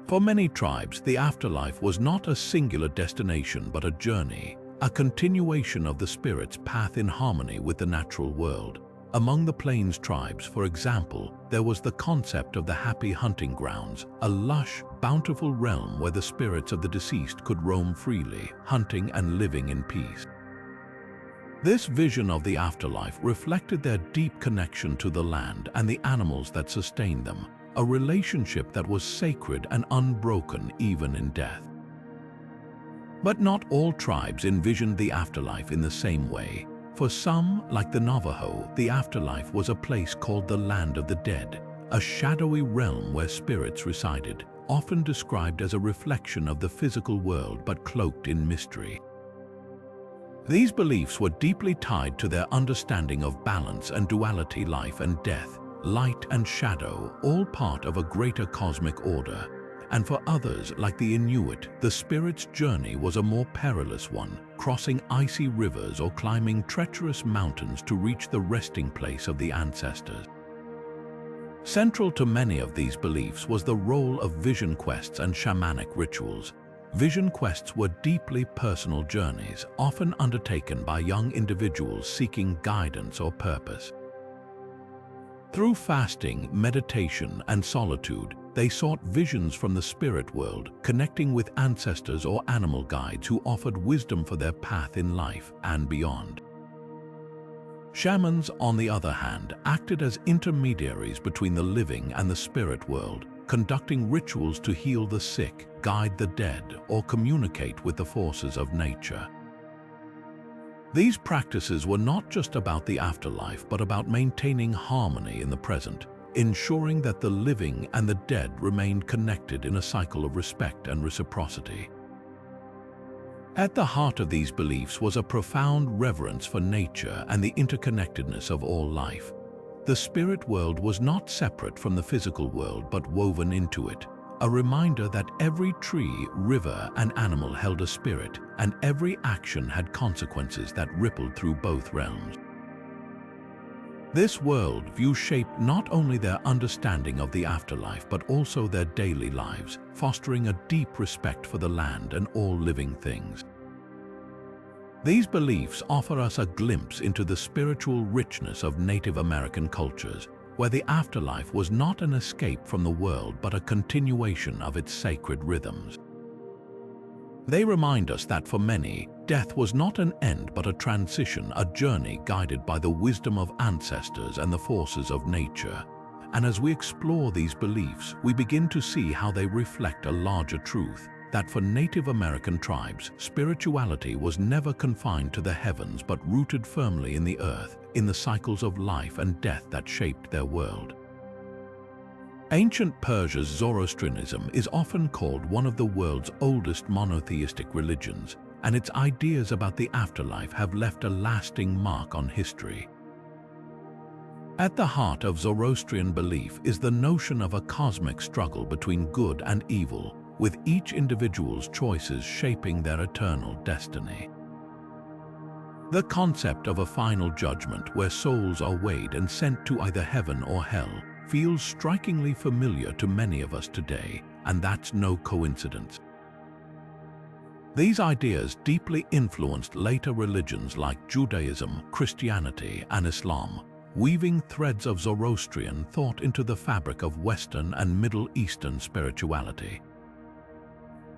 For many tribes, the afterlife was not a singular destination but a journey, a continuation of the spirit's path in harmony with the natural world. Among the Plains tribes, for example, there was the concept of the happy hunting grounds, a lush, bountiful realm where the spirits of the deceased could roam freely, hunting and living in peace. This vision of the afterlife reflected their deep connection to the land and the animals that sustained them, a relationship that was sacred and unbroken even in death. But not all tribes envisioned the afterlife in the same way. For some, like the Navajo, the afterlife was a place called the Land of the Dead, a shadowy realm where spirits resided, often described as a reflection of the physical world but cloaked in mystery. These beliefs were deeply tied to their understanding of balance and duality, life and death, light and shadow, all part of a greater cosmic order. And for others, like the Inuit, the spirit's journey was a more perilous one, crossing icy rivers or climbing treacherous mountains to reach the resting place of the ancestors. Central to many of these beliefs was the role of vision quests and shamanic rituals. Vision quests were deeply personal journeys, often undertaken by young individuals seeking guidance or purpose. Through fasting, meditation, and solitude, they sought visions from the spirit world, connecting with ancestors or animal guides who offered wisdom for their path in life and beyond. Shamans, on the other hand, acted as intermediaries between the living and the spirit world, conducting rituals to heal the sick, guide the dead, or communicate with the forces of nature. These practices were not just about the afterlife, but about maintaining harmony in the present, ensuring that the living and the dead remained connected in a cycle of respect and reciprocity. At the heart of these beliefs was a profound reverence for nature and the interconnectedness of all life. The spirit world was not separate from the physical world but woven into it, a reminder that every tree, river, and animal held a spirit, and every action had consequences that rippled through both realms. This worldview shaped not only their understanding of the afterlife but also their daily lives, fostering a deep respect for the land and all living things. These beliefs offer us a glimpse into the spiritual richness of Native American cultures, where the afterlife was not an escape from the world but a continuation of its sacred rhythms. They remind us that for many, death was not an end but a transition, a journey guided by the wisdom of ancestors and the forces of nature. And as we explore these beliefs, we begin to see how they reflect a larger truth, that for Native American tribes, spirituality was never confined to the heavens but rooted firmly in the earth, in the cycles of life and death that shaped their world. Ancient Persia's Zoroastrianism is often called one of the world's oldest monotheistic religions, and its ideas about the afterlife have left a lasting mark on history. At the heart of Zoroastrian belief is the notion of a cosmic struggle between good and evil, with each individual's choices shaping their eternal destiny. The concept of a final judgment where souls are weighed and sent to either heaven or hell feels strikingly familiar to many of us today, and that's no coincidence. These ideas deeply influenced later religions like Judaism, Christianity, and Islam, weaving threads of Zoroastrian thought into the fabric of Western and Middle Eastern spirituality.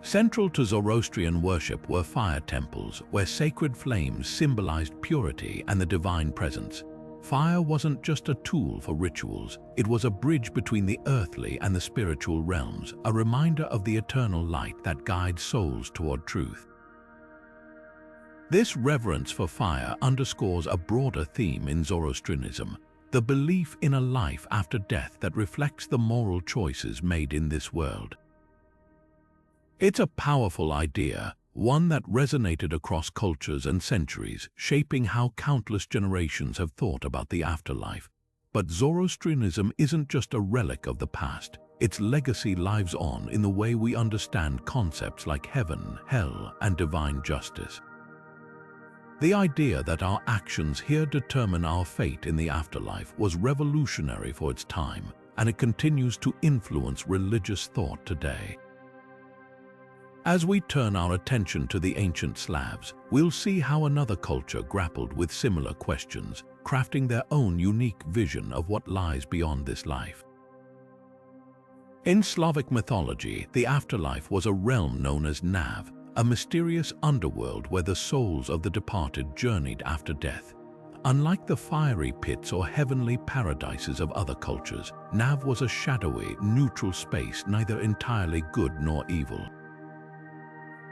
Central to Zoroastrian worship were fire temples, where sacred flames symbolized purity and the divine presence. Fire wasn't just a tool for rituals, it was a bridge between the earthly and the spiritual realms, a reminder of the eternal light that guides souls toward truth. This reverence for fire underscores a broader theme in Zoroastrianism, the belief in a life after death that reflects the moral choices made in this world. It's a powerful idea, one that resonated across cultures and centuries, shaping how countless generations have thought about the afterlife. But Zoroastrianism isn't just a relic of the past. Its legacy lives on in the way we understand concepts like heaven, hell, and divine justice. The idea that our actions here determine our fate in the afterlife was revolutionary for its time, and it continues to influence religious thought today. As we turn our attention to the ancient Slavs, we'll see how another culture grappled with similar questions, crafting their own unique vision of what lies beyond this life. In Slavic mythology, the afterlife was a realm known as Nav, a mysterious underworld where the souls of the departed journeyed after death. Unlike the fiery pits or heavenly paradises of other cultures, Nav was a shadowy, neutral space, neither entirely good nor evil.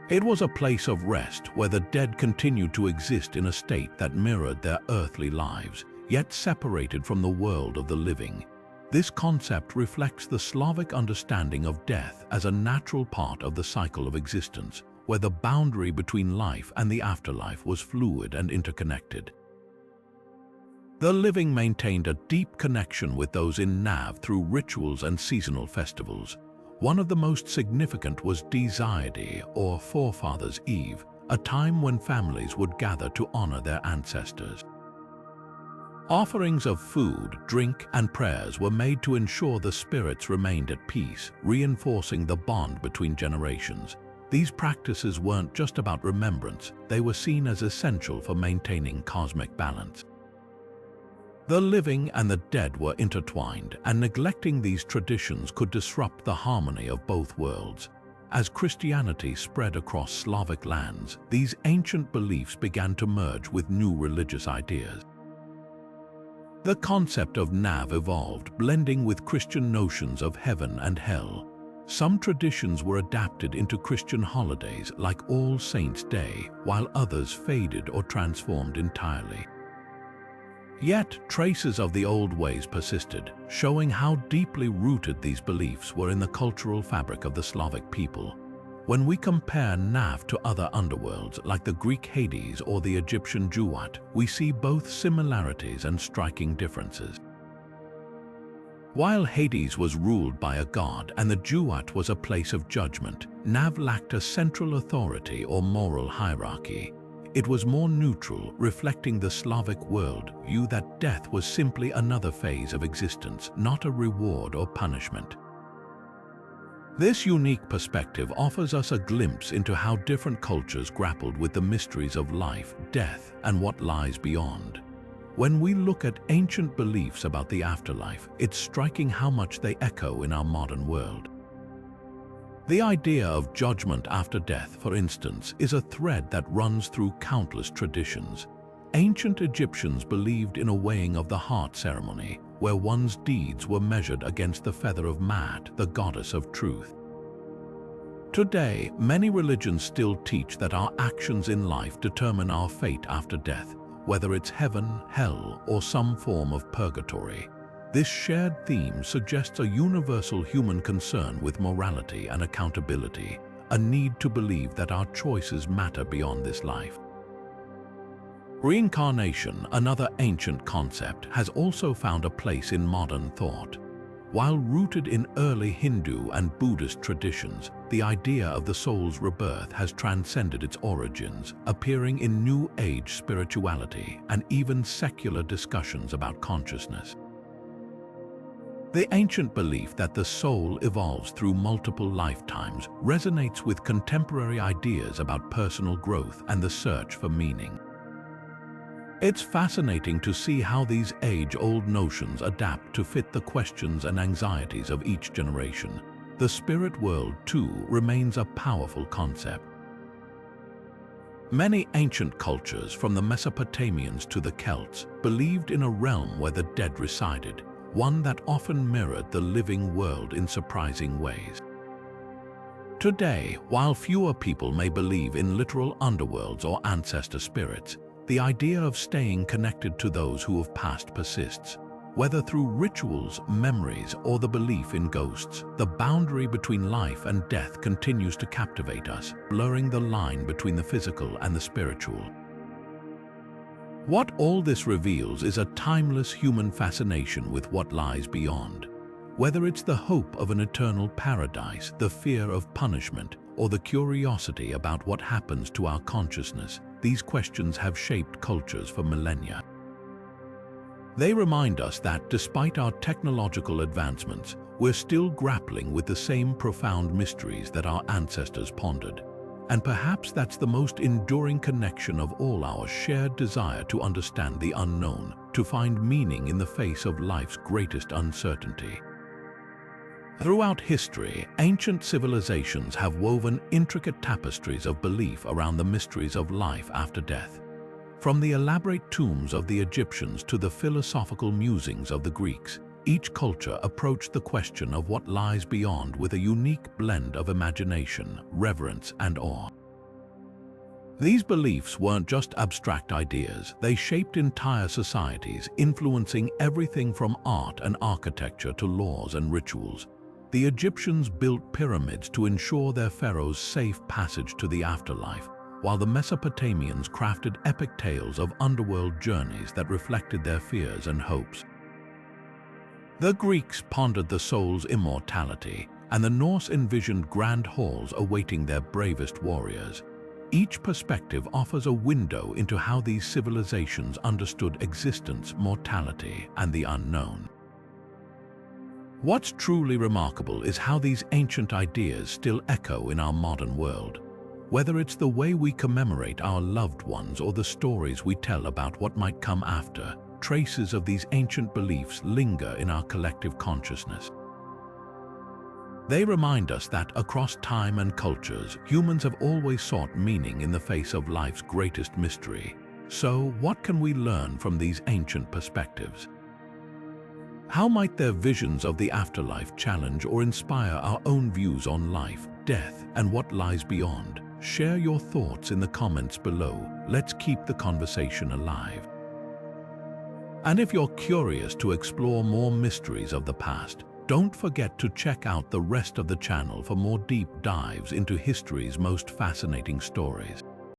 It was a place of rest where the dead continued to exist in a state that mirrored their earthly lives, yet separated from the world of the living. This concept reflects the Slavic understanding of death as a natural part of the cycle of existence, where the boundary between life and the afterlife was fluid and interconnected. The living maintained a deep connection with those in Nav through rituals and seasonal festivals. One of the most significant was Duality, or Forefathers' Eve, a time when families would gather to honor their ancestors. Offerings of food, drink, and prayers were made to ensure the spirits remained at peace, reinforcing the bond between generations. These practices weren't just about remembrance, they were seen as essential for maintaining cosmic balance. The living and the dead were intertwined, and neglecting these traditions could disrupt the harmony of both worlds. As Christianity spread across Slavic lands, these ancient beliefs began to merge with new religious ideas. The concept of Nav evolved, blending with Christian notions of heaven and hell. Some traditions were adapted into Christian holidays like All Saints' Day, while others faded or transformed entirely. Yet, traces of the old ways persisted, showing how deeply rooted these beliefs were in the cultural fabric of the Slavic people. When we compare Nav to other underworlds like the Greek Hades or the Egyptian Duat, we see both similarities and striking differences. While Hades was ruled by a god and the Duat was a place of judgment, Nav lacked a central authority or moral hierarchy. It was more neutral, reflecting the Slavic worldview that death was simply another phase of existence, not a reward or punishment. This unique perspective offers us a glimpse into how different cultures grappled with the mysteries of life, death, and what lies beyond. When we look at ancient beliefs about the afterlife, it's striking how much they echo in our modern world. The idea of judgment after death, for instance, is a thread that runs through countless traditions. Ancient Egyptians believed in a weighing of the heart ceremony, where one's deeds were measured against the feather of Maat, the goddess of truth. Today, many religions still teach that our actions in life determine our fate after death, whether it's heaven, hell, or some form of purgatory. This shared theme suggests a universal human concern with morality and accountability, a need to believe that our choices matter beyond this life. Reincarnation, another ancient concept, has also found a place in modern thought. While rooted in early Hindu and Buddhist traditions, the idea of the soul's rebirth has transcended its origins, appearing in New Age spirituality and even secular discussions about consciousness. The ancient belief that the soul evolves through multiple lifetimes resonates with contemporary ideas about personal growth and the search for meaning. It's fascinating to see how these age-old notions adapt to fit the questions and anxieties of each generation. The spirit world, too, remains a powerful concept. Many ancient cultures, from the Mesopotamians to the Celts, believed in a realm where the dead resided, one that often mirrored the living world in surprising ways. Today, while fewer people may believe in literal underworlds or ancestor spirits, the idea of staying connected to those who have passed persists. Whether through rituals, memories, or the belief in ghosts, the boundary between life and death continues to captivate us, blurring the line between the physical and the spiritual. What all this reveals is a timeless human fascination with what lies beyond. Whether it's the hope of an eternal paradise, the fear of punishment, or the curiosity about what happens to our consciousness, these questions have shaped cultures for millennia. They remind us that, despite our technological advancements, we're still grappling with the same profound mysteries that our ancestors pondered. And perhaps that's the most enduring connection of all, our shared desire to understand the unknown, to find meaning in the face of life's greatest uncertainty. Throughout history, ancient civilizations have woven intricate tapestries of belief around the mysteries of life after death. From the elaborate tombs of the Egyptians to the philosophical musings of the Greeks, each culture approached the question of what lies beyond with a unique blend of imagination, reverence, and awe. These beliefs weren't just abstract ideas, they shaped entire societies, influencing everything from art and architecture to laws and rituals. The Egyptians built pyramids to ensure their pharaohs' safe passage to the afterlife, while the Mesopotamians crafted epic tales of underworld journeys that reflected their fears and hopes. The Greeks pondered the soul's immortality, and the Norse envisioned grand halls awaiting their bravest warriors. Each perspective offers a window into how these civilizations understood existence, mortality, and the unknown. What's truly remarkable is how these ancient ideas still echo in our modern world. Whether it's the way we commemorate our loved ones or the stories we tell about what might come after, traces of these ancient beliefs linger in our collective consciousness. They remind us that across time and cultures, humans have always sought meaning in the face of life's greatest mystery. So, what can we learn from these ancient perspectives? How might their visions of the afterlife challenge or inspire our own views on life, death, and what lies beyond? Share your thoughts in the comments below. Let's keep the conversation alive. And if you're curious to explore more mysteries of the past, don't forget to check out the rest of the channel for more deep dives into history's most fascinating stories.